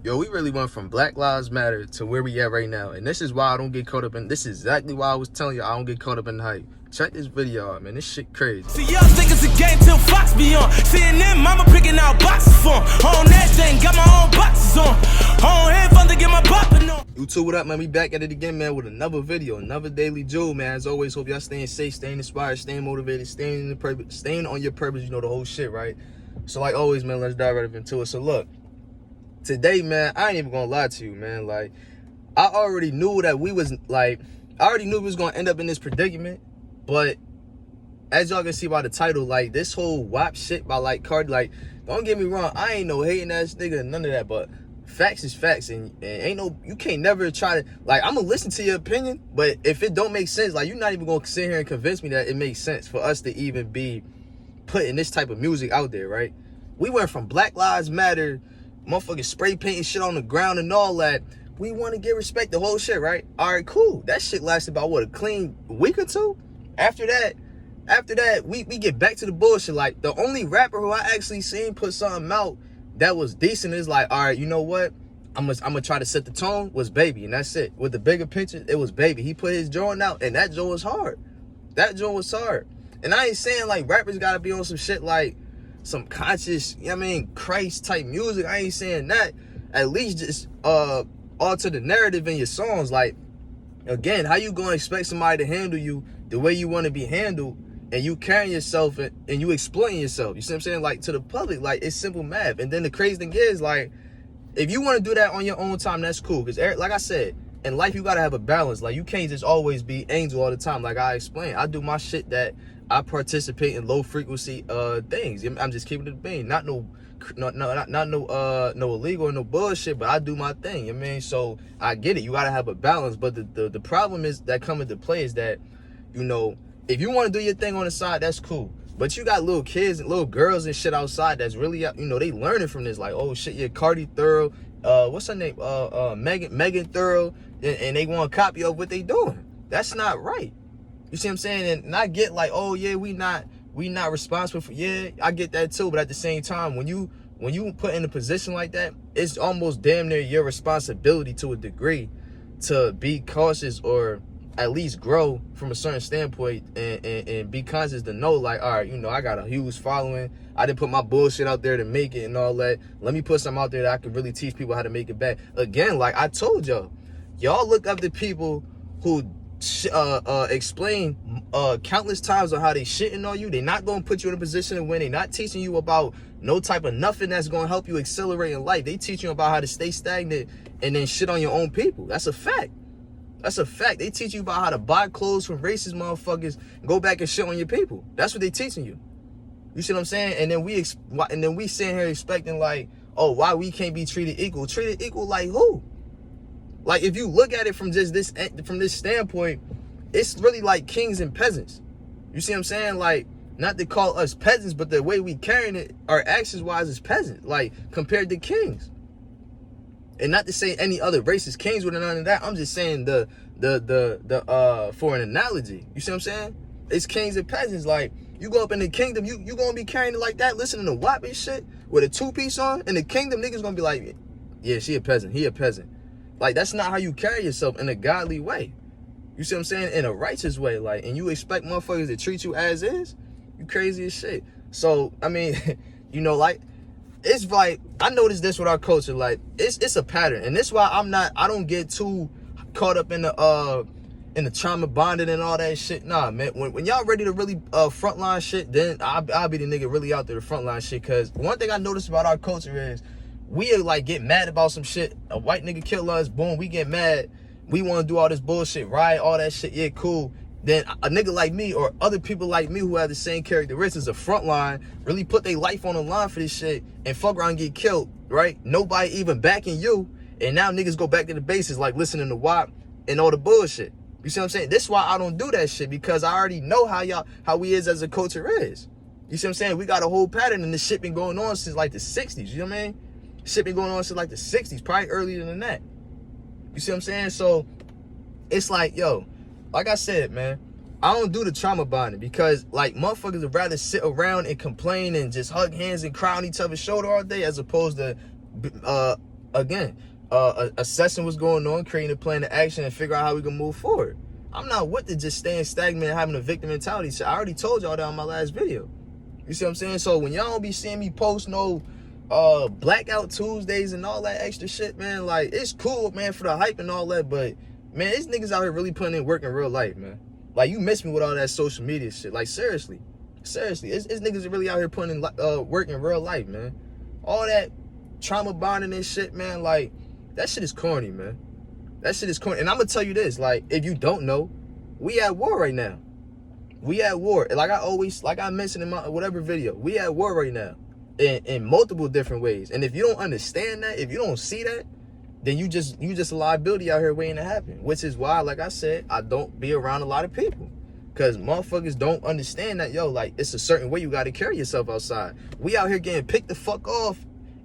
Yo, we really went from Black Lives Matter to where we at right now. And this is why I don't get caught up in, this is exactly why I was telling you I don't get caught up in the hype. Check this video out, man. This shit crazy. See, y'all think it's a game till Fox be on. Seeing them, mama picking out boxes for 'em. On that thing, got my own boxes on. On headphones to get my poppin' on. YouTube, what up, man? We back at it again, man, with another video, another daily jewel, man. As always, hope y'all staying safe, staying inspired, staying motivated, staying on your purpose, you know, the whole shit, right? So like always, man, let's dive right into it. So look, today, man, I ain't even gonna lie to you, man. Like, I already knew that we was gonna end up in this predicament, but as y'all can see by the title, like, this whole WAP shit by, like, Cardi, like, don't get me wrong, I ain't no hating ass nigga, none of that, but facts is facts, and ain't no, you can't never try to, like, I'm gonna listen to your opinion, but if it don't make sense, like, you're not even gonna sit here and convince me that it makes sense for us to even be putting this type of music out there, right? We went from Black Lives Matter, motherfucking spray painting shit on the ground and all that. We want to get respect, the whole shit, right? All right, cool. That shit lasted about, what, a clean week or two? After that, we get back to the bullshit. Like, the only rapper who I actually seen put something out that was decent is like, all right, you know what? I'm gonna try to set the tone, was Baby, and that's it. With the bigger picture, it was Baby. He put his joint out, and that joint was hard. That joint was hard. And I ain't saying, like, rappers gotta be on some shit like some conscious, you know what I mean, Christ type music. I ain't saying that. At least just alter the narrative in your songs. Like, again, how you gonna expect somebody to handle you the way you want to be handled, and you carrying yourself and you exploiting yourself? You see what I'm saying? Like, to the public, like, it's simple math. And then the crazy thing is, like, if you want to do that on your own time, that's cool. Because, like I said, in life, you got to have a balance. Like, you can't just always be angel all the time. Like I explained, I do my shit that I participate in low frequency things. I'm just keeping it a bean. Not no illegal or no bullshit, but I do my thing. You know what I mean? So I get it. You got to have a balance. But the problem is that come into play is that, you know, if you want to do your thing on the side, that's cool. But you got little kids and little girls and shit outside that's really, you know, they learning from this. Like, oh shit, yeah, Cardi Thorough, what's her name? Megan Thorough, and they want to copy of what they doing. That's not right. You see what I'm saying? And I get like, oh yeah, we not responsible for, yeah, I get that too. But at the same time, when you put in a position like that, it's almost damn near your responsibility to a degree to be cautious or at least grow from a certain standpoint and be conscious to know, like, all right, you know, I got a huge following. I didn't put my bullshit out there to make it and all that. Let me put something out there that I can really teach people how to make it back. Again, like I told y'all look up to people who explain countless times on how they shitting on you. They not gonna put you in a position to win. They not teaching you about no type of nothing that's gonna help you accelerate in life. They teach you about how to stay stagnant and then shit on your own people. That's a fact. That's a fact. They teach you about how to buy clothes from racist motherfuckers and go back and shit on your people. That's what they teaching you. You see what I'm saying? And then we sitting here expecting, like, oh, why we can't be treated equal? Treated equal like who? Like, if you look at it from just this standpoint, it's really like kings and peasants. You see what I'm saying? Like, not to call us peasants, but the way we carrying it, our actions wise, is peasant, like compared to kings. And not to say any other racist kings with none of that. I'm just saying the for an analogy. You see what I'm saying? It's kings and peasants. Like, you go up in the kingdom, you gonna be carrying it like that, listening to WAP and shit with a two-piece on. In the kingdom, niggas gonna be like, yeah, she a peasant, he a peasant. Like, that's not how you carry yourself in a godly way. You see what I'm saying? In a righteous way. Like, and you expect motherfuckers to treat you as is? You crazy as shit. So, I mean, you know, like, it's like, I noticed this with our culture, like, it's a pattern. And this is why I don't get too caught up in the trauma bonding and all that shit. Nah, man, when y'all ready to really frontline shit, then I'll be the nigga really out there to frontline shit. Cause one thing I noticed about our culture is we like get mad about some shit. A white nigga kill us, boom, we get mad. We want to do all this bullshit, right? All that shit, yeah, cool. Then a nigga like me or other people like me who have the same characteristics of frontline really put their life on the line for this shit and fuck around and get killed, right? Nobody even backing you. And now niggas go back to the basics, like listening to WAP and all the bullshit. You see what I'm saying? This is why I don't do that shit, because I already know how we is as a culture is. You see what I'm saying? We got a whole pattern, and this shit been going on since like the 60s, you know what I mean? Shit been going on since like the 60s, probably earlier than that. You see what I'm saying? So it's like, yo, like I said, man, I don't do the trauma bonding because, like, motherfuckers would rather sit around and complain and just hug hands and cry on each other's shoulder all day as opposed to again, assessing what's going on, creating a plan of action, and figure out how we can move forward. I'm not with the just staying stagnant and having a victim mentality. So I already told y'all that on my last video. You see what I'm saying? So when y'all don't be seeing me post no Blackout Tuesdays and all that extra shit, man, like, it's cool, man, for the hype and all that, but, man, these niggas out here really putting in work in real life, man. Like, you miss me with all that social media shit. Like, seriously. It's niggas that really out here putting in work in real life, man. All that trauma bonding and shit, man, like, that shit is corny, man. That shit is corny. And I'm gonna tell you this, like, if you don't know, we at war right now. We at war. Like I mentioned in my whatever video, we at war right now in multiple different ways. And if you don't understand that, if you don't see that, then you just a liability out here waiting to happen. Which is why, like I said, I don't be around a lot of people. Because motherfuckers don't understand that, yo, like, it's a certain way you got to carry yourself outside. We out here getting picked the fuck off,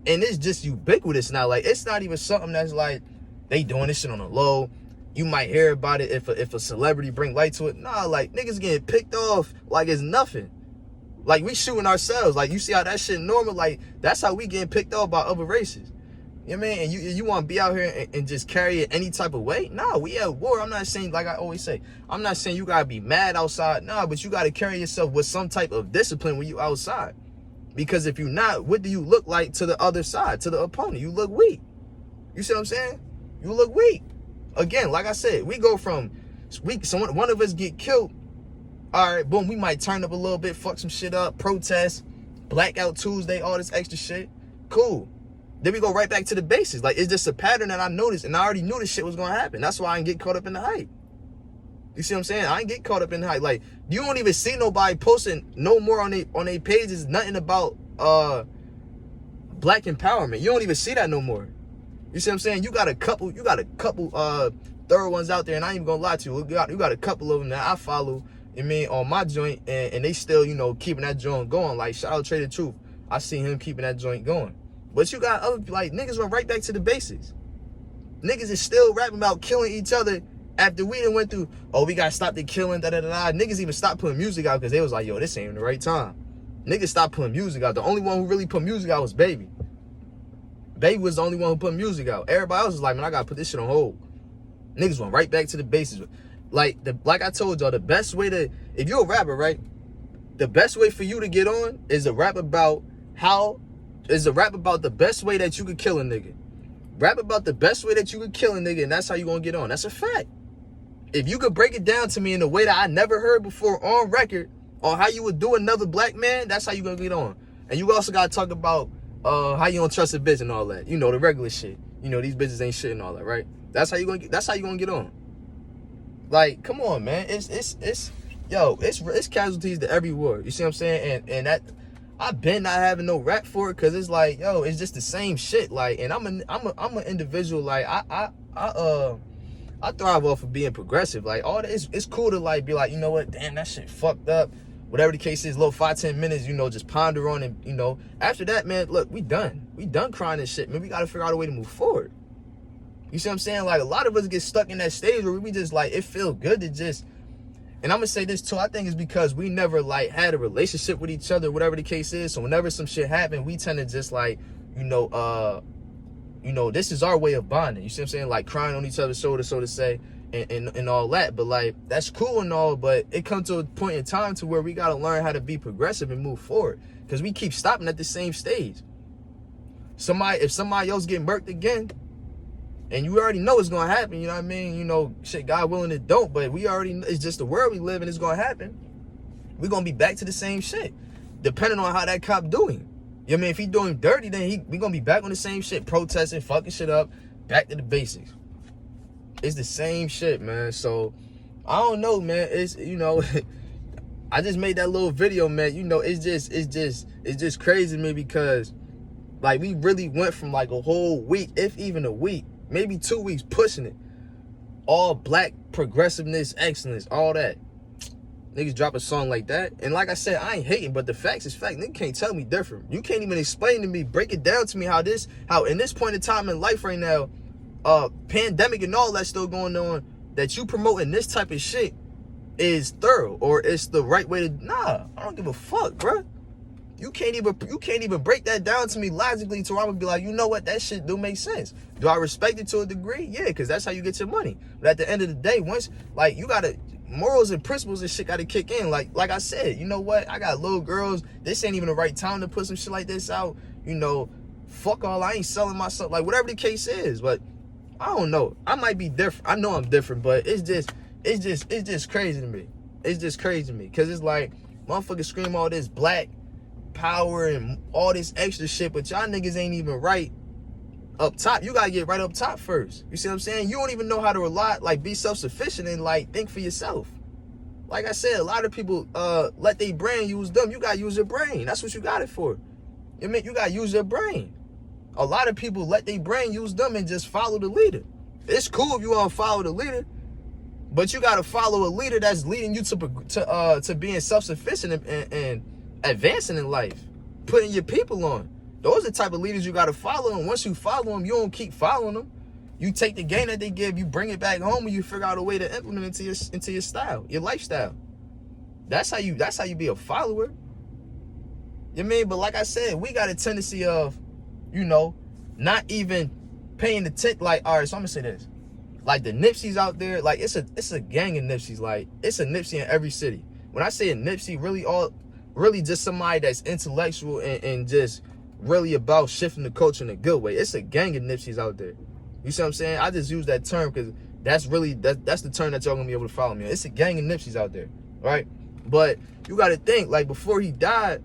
and it's just ubiquitous now. Like, it's not even something that's like, they doing this shit on the low. You might hear about it if a celebrity bring light to it. Nah, like, niggas getting picked off like it's nothing. Like, we shooting ourselves. Like, you see how that shit normal? Like, that's how we getting picked off by other races. You know what I mean? And you want to be out here and just carry it any type of way? Nah, we at war. I'm not saying, like I always say, I'm not saying you got to be mad outside. Nah, but you got to carry yourself with some type of discipline when you outside. Because if you're not, what do you look like to the other side, to the opponent? You look weak. You see what I'm saying? You look weak. Again, like I said, we go from one of us get killed. All right, boom, we might turn up a little bit, fuck some shit up, protest, Blackout Tuesday, all this extra shit. Cool. Then we go right back to the basics. Like, it's just a pattern that I noticed, and I already knew this shit was gonna happen. That's why I didn't get caught up in the hype. You see what I'm saying? I ain't get caught up in the hype. Like, you don't even see nobody posting no more on their pages, nothing about black empowerment. You don't even see that no more. You see what I'm saying? You got a couple thorough ones out there, and I ain't even gonna lie to you. You got a couple of them that I follow, you mean, on my joint, and they still, you know, keeping that joint going. Like, shout out Trey the Truth. I see him keeping that joint going. But you got other, like, niggas went right back to the basics. Niggas is still rapping about killing each other after we done went through, oh, we gotta stop the killing, da-da-da-da. Niggas even stopped putting music out because they was like, yo, this ain't the right time. Niggas stopped putting music out. The only one who really put music out was Baby. Baby was the only one who put music out. Everybody else was like, man, I gotta put this shit on hold. Niggas went right back to the basics. Like I told y'all, the best way to, if you're a rapper, right? The best way for you to get on is to rap about the best way that you could kill a nigga. Rap about the best way that you could kill a nigga, and that's how you gonna get on. That's a fact. If you could break it down to me in a way that I never heard before on record, on how you would do another black man, that's how you gonna get on. And you also gotta talk about how you don't trust a bitch and all that. You know, the regular shit. You know, these bitches ain't shit and all that, right? That's how you gonna get on. Like, come on, man. It's casualties to every war. You see what I'm saying? And that, I've been not having no rap for it, because it's like, yo, it's just the same shit. Like, and I'm an individual. Like, I thrive off of being progressive. Like, all that, it's cool to, like, be like, you know what, damn, that shit fucked up. Whatever the case is, little 5-10 minutes, you know, just ponder on it. You know, after that, man, look, we done crying and shit, man. We gotta figure out a way to move forward. You see what I'm saying? Like, a lot of us get stuck in that stage where we just, like, it feel good to just, and I'm gonna say this too, I think it's because we never, like, had a relationship with each other, whatever the case is. So whenever some shit happen, we tend to just, like, you know, this is our way of bonding. You see what I'm saying? Like, crying on each other's shoulder, so to say, and all that. But, like, that's cool and all, but it comes to a point in time to where we gotta learn how to be progressive and move forward, because we keep stopping at the same stage. If somebody else get murked again, and you already know it's gonna happen, you know what I mean? You know, shit, God willing it don't, but it's just the world we live in, it's gonna happen. We're gonna be back to the same shit, depending on how that cop doing. You know what I mean? If he doing dirty, then we gonna be back on the same shit, protesting, fucking shit up, back to the basics. It's the same shit, man. So, I don't know, man. It's, you know, I just made that little video, man. You know, it's just crazy to me, because, like, we really went from, like, a whole week, if even a week, maybe 2 weeks, pushing it. All black progressiveness, excellence, all that. Niggas drop a song like that. And like I said, I ain't hating, but the facts is fact. Nigga can't tell me different. You can't even explain to me, break it down to me how in this point in time in life right now, pandemic and all that still going on, that you promoting this type of shit is thorough, or it's the right way to, nah, I don't give a fuck, bruh. You can't even break that down to me logically to where I'm gonna be like, you know what, that shit do make sense. Do I respect it to a degree? Yeah, because that's how you get your money. But at the end of the day, once, like, you gotta, morals and principles and shit gotta kick in. Like I said, you know what, I got little girls, this ain't even the right time to put some shit like this out. You know, fuck all, I ain't selling myself, like whatever the case is. But I don't know, I might be different. I know I'm different, but it's just crazy to me. It's just crazy to me, because it's like, motherfuckers scream all this black power and all this extra shit, but y'all niggas ain't even right up top. You gotta get right up top first. You see what I'm saying? You don't even know how to rely, like, be self-sufficient and like think for yourself. Like I said, a lot of people let their brain use them. You gotta use your brain. That's what you got it for. You mean, you gotta use your brain. A lot of people let their brain use them and just follow the leader. It's cool if you want to follow the leader, but you gotta follow a leader that's leading you to being self-sufficient and advancing in life, putting your people on. Those are the type of leaders you got to follow, and once you follow them, you don't keep following them. You take the game that they give, you bring it back home, and you figure out a way to implement it into your style, your lifestyle. That's how you be a follower. You mean? But like I said, we got a tendency of, you know, not even paying attention. Like, all right, so I'm gonna say this, like the Nipseys out there, like it's a gang of Nipseys. Like, it's a Nipsey in every city. When I say a Nipsey, really just somebody that's intellectual and just really about shifting the culture in a good way. It's a gang of Nipseys out there. You see what I'm saying? I just use that term because that's the term that y'all gonna be able to follow me on. It's a gang of Nipseys out there, right? But you gotta think, like, before he died,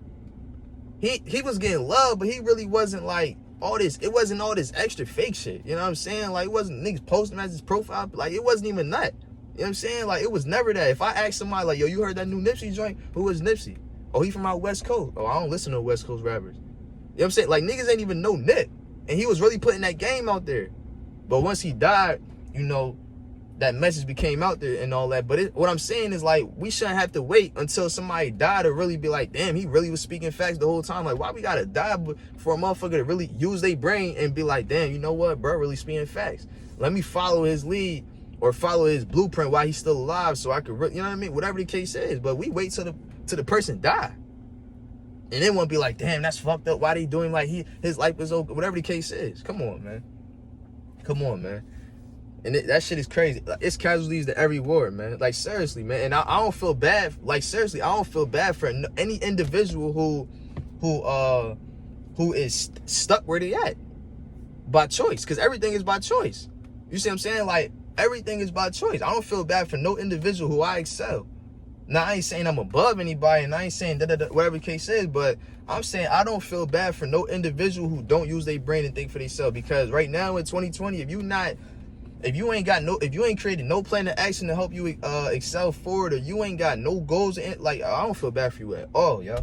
he was getting love, but he really wasn't like all this. It wasn't all this extra fake shit. You know what I'm saying? Like, it wasn't niggas posting him as his profile. Like, it wasn't even that. You know what I'm saying? Like, it was never that. If I asked somebody like, yo, you heard that new Nipsey joint? Who is Nipsey? Oh, he from out West Coast. Oh, I don't listen to West Coast rappers. You know what I'm saying? Like, niggas ain't even know Nip. And he was really putting that game out there. But once he died, you know, that message became out there and all that. But what I'm saying is, like, we shouldn't have to wait until somebody died to really be like, damn, he really was speaking facts the whole time. Like, why we gotta die for a motherfucker to really use their brain and be like, damn, you know what, bro, really speaking facts. Let me follow his lead or follow his blueprint while he's still alive so I could, you know what I mean? Whatever the case is. But we wait till the person die. And then won't be like, damn, that's fucked up. Why they doing like his life is okay? Whatever the case is. Come on, man. Come on, man. And that shit is crazy. Like, it's casualties to every war, man. Like, seriously, man. And I don't feel bad. Like, seriously, I don't feel bad for any individual who is stuck where they at by choice. Because everything is by choice. You see what I'm saying? Like, everything is by choice. I don't feel bad for no individual who I excel. Now, I ain't saying I'm above anybody, and I ain't saying whatever the case is, but I'm saying I don't feel bad for no individual who don't use their brain and think for themselves. Because right now in 2020, if you ain't created no plan of action to help you excel forward, or you ain't got no goals, like, I don't feel bad for you at all, yo.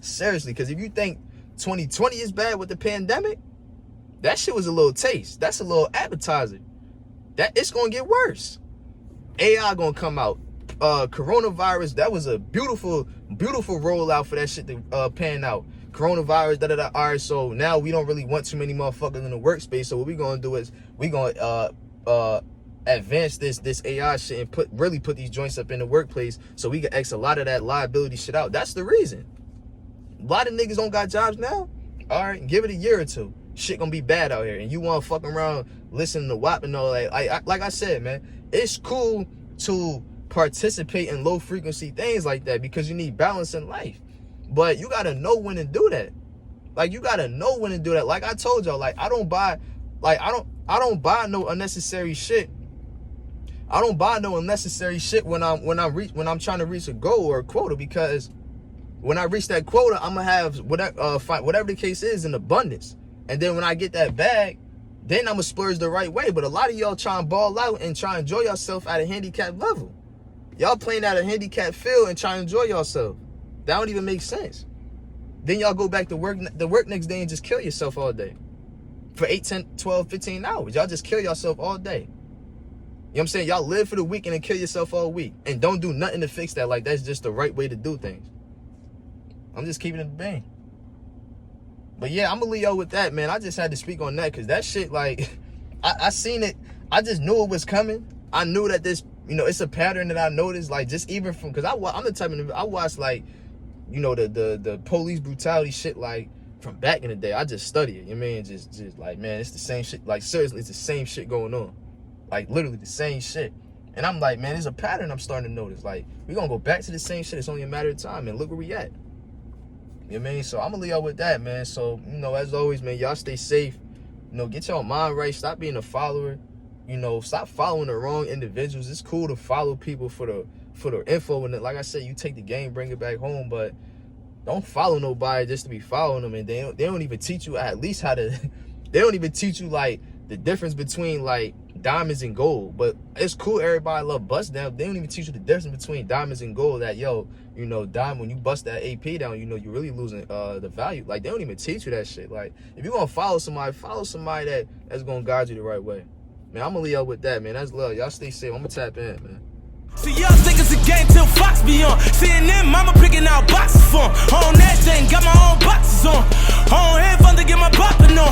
Seriously, because if you think 2020 is bad with the pandemic, that shit was a little taste. That's a little appetizer. That it's gonna get worse. AI gonna come out. Coronavirus, that was a beautiful rollout for that shit to pan out. Coronavirus, All right, so now we don't really want too many motherfuckers in the workspace. So what we gonna do is we gonna advance this AI shit and put these joints up in the workplace so we can X a lot of that liability shit out. That's the reason. A lot of niggas don't got jobs now. All right, give it a year or two. Shit gonna be bad out here, and you wanna fuck around listening to WAP and all that. Like I said, man, it's cool to participate in low frequency things like that because you need balance in life, but you gotta know when to do that. Like, you gotta know when to do that. Like I told y'all, like I don't buy no unnecessary shit. I don't buy no unnecessary shit when I'm trying to reach a goal or a quota, because when I reach that quota, I'm gonna have whatever the case is in abundance, and then when I get that bag, then I'm gonna splurge the right way. But a lot of y'all try and ball out and try and enjoy yourself at a handicap level. Y'all playing at a handicap field and trying to enjoy yourself. That don't even make sense. Then y'all go back to work next day and just kill yourself all day. For 8, 10, 12, 15 hours. Y'all just kill yourself all day. You know what I'm saying? Y'all live for the weekend and kill yourself all week. And don't do nothing to fix that. Like, that's just the right way to do things. I'm just keeping it a bang. But yeah, I'm gonna leave y'all with that, man. I just had to speak on that because that shit, like, I seen it. I just knew it was coming. I knew that this, you know, it's a pattern that I noticed, like, just even from, because I'm the type of, I watch, like, you know, the police brutality shit, like, from back in the day. I just study it, you know what I mean? Just like, man, it's the same shit. Like, seriously, it's the same shit going on. Like, literally the same shit. And I'm like, man, there's a pattern I'm starting to notice. Like, we're gonna go back to the same shit. It's only a matter of time, and look where we at. You know what I mean? So I'm gonna leave y'all with that, man. So, you know, as always, man, y'all stay safe. You know, get your mind right. Stop being a follower. You know, stop following the wrong individuals. It's cool to follow people for the info, and like I said, you take the game, bring it back home, but don't follow nobody just to be following them. And they don't even teach you at least how to they don't even teach you like the difference between like diamonds and gold. But it's cool, everybody love bust down. They don't even teach you the difference between diamonds and gold. That, yo, you know, diamond, when you bust that AP down, you know, you're really losing the value. Like, they don't even teach you that shit. Like, if you're gonna follow somebody that's gonna guide you the right way. Man, I'm gonna leave y'all with that, man. That's love. Y'all stay safe. I'm gonna tap in, man. See, y'all think it's a game till Fox be on. Seeing them, mama picking out boxes for 'em. On that thing, got my own boxes on. On head fun to get my poppin' on.